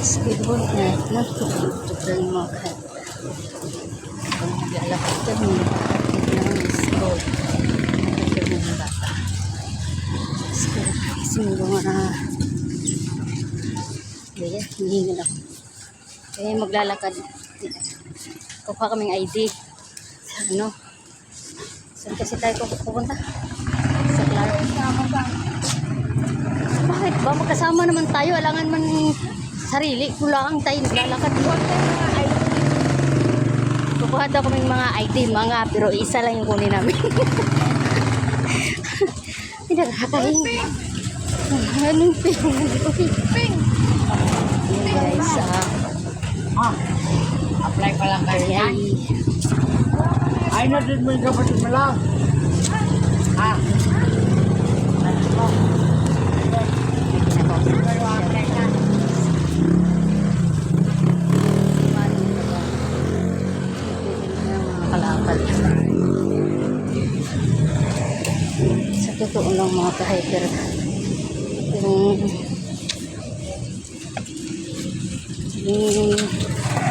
Basketball na nagtutugtog ng mga kahit. Kung naglalakad kami ng school, nagtutugtog ng mga bata. School, sinulo nga kaya hinihingal ako. Kaya maglalakad. Kuha kaming ID. Ano? Saan kasi tayo pupunta? Sa Clark. Bakit ba? Magkasama naman tayo. Alangan man sarili. Kulangan tayo. Naglalakad. Kukuha daw kaming mga ID. Mga, pero isa lang yung kunin namin. Pinagkakain. Anong ping? Ping! Guys, apply pa lang kayo yan. Ay na din mo yung kapatid mo lang. Kalakal. Sa totoo lang mga ka-hiker, yung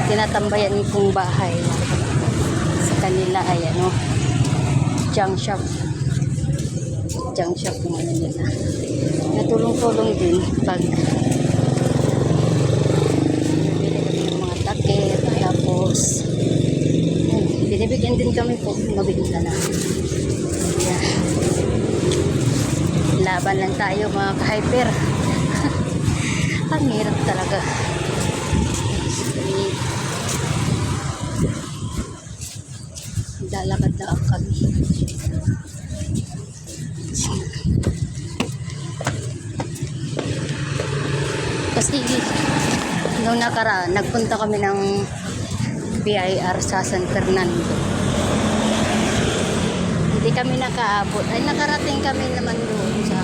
tinatambayan kong bahay sa kanila ay ano, junk shop yung ano nila. Natulong-tulong din pag bibili kami ng mga takip, tapos binibigyan din kami po mabigla na. Yeah. Laban lang tayo mga ka-hyper. Ang hirap talaga. Lalakad na kami. Kasi nung nakaraan, nagpunta kami ng BIR sa San Fernando. Hindi kami nakaabot. Ay, nakarating kami naman doon sa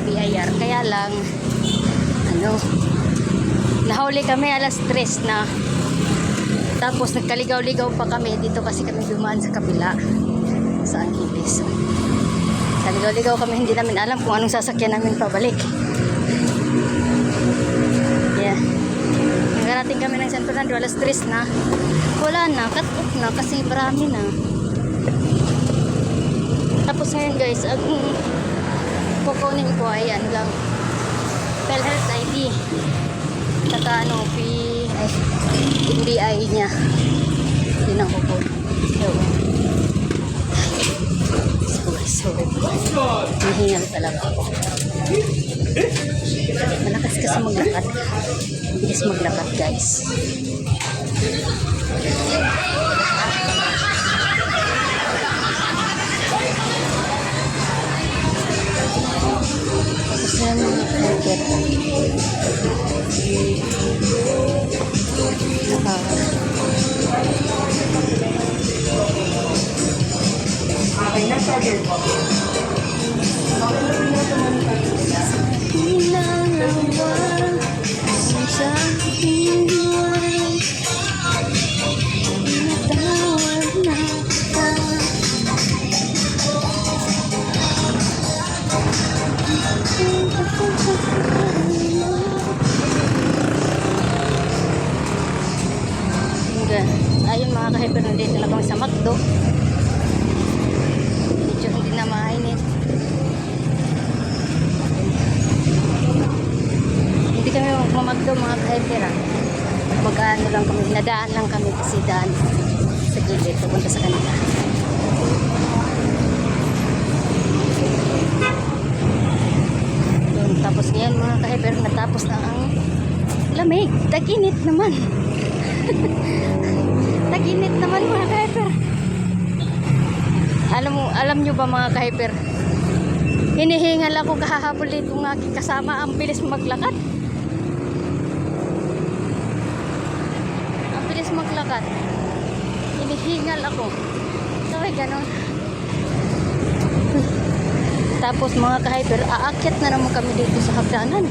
BIR. Kaya lang nahuli kami alas 3 na. Tapos nagkaligaw-ligaw pa kami dito kasi kami dumaan sa kabila sa Angeles. Kaligaw-ligaw kami, hindi namin alam kung anong sasakyan namin pabalik. Yeah. Nagarating kami ng San Fernando alas 3 na. Wala na, cut off na kasi marami na. Tapos ngayon guys, ang kukunin ko ay ano lang, PhilHealth ID. Saka NBI niya. Yun ang kukunin. Sorry. Hihingal talaga ako. Malakas kasi maglakad. Bilis maglakad guys. Tapos na yung market. Ayun mga ka-hyper, nandito na kami sa McDo. Medyo hindi na mainit. Hindi kami mag-McDo mga ka-hyper. Mag-ano lang kami, nadaan lang kami kasi daan sa gilid, pupunta sa kanila. Tapos ngayon mga ka-hyper, natapos na ang lamig. Tag-init naman. Tag-init naman mga ka-hyper. Alam nyo ba mga ka-hyper, hinihingal ako kahahabol dito ng aking kasama. Ang bilis maglakad. Ang bilis maglakad. Hinihingal ako. Sorry, ganon. Tapos mga ka-hyper, aakyat na naman kami dito sa hagdanan.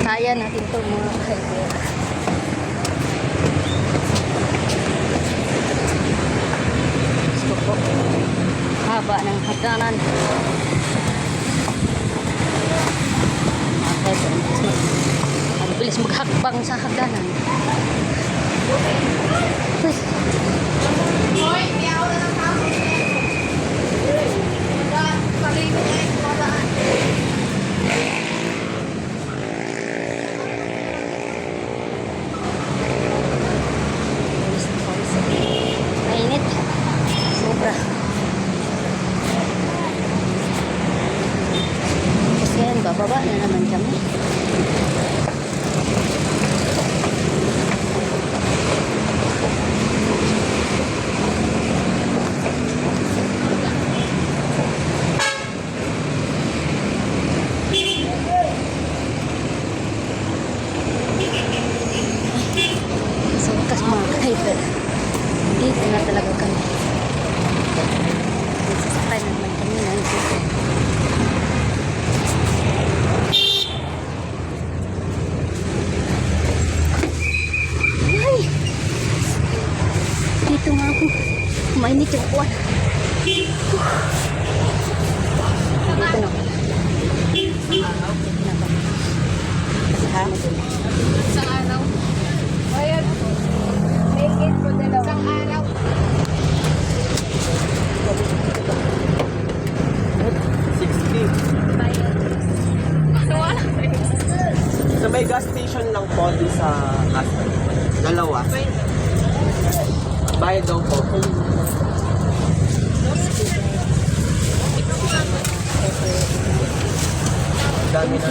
Kaya natin ito mga ka-hyper. hagdanan. Okay, ang bilis maghakbang sa hagdanan. Uy. Bilis na pawis. Mainit. Sobra. Tapos ngayon, bababa na naman kami. So, wakas mga kaibigan. Dito na talaga kami. Nagsasakay na naman kami ng jeep. Ay! Dito nga ako. Mainit yung kuwan. Dito na. Dito na kami. Ha? Isang araw. Ayan. Make it for the Isang araw. Bayad. Sa may gas station lang po di sa Aspen. Dalawa. Bayad daw po. Dami na.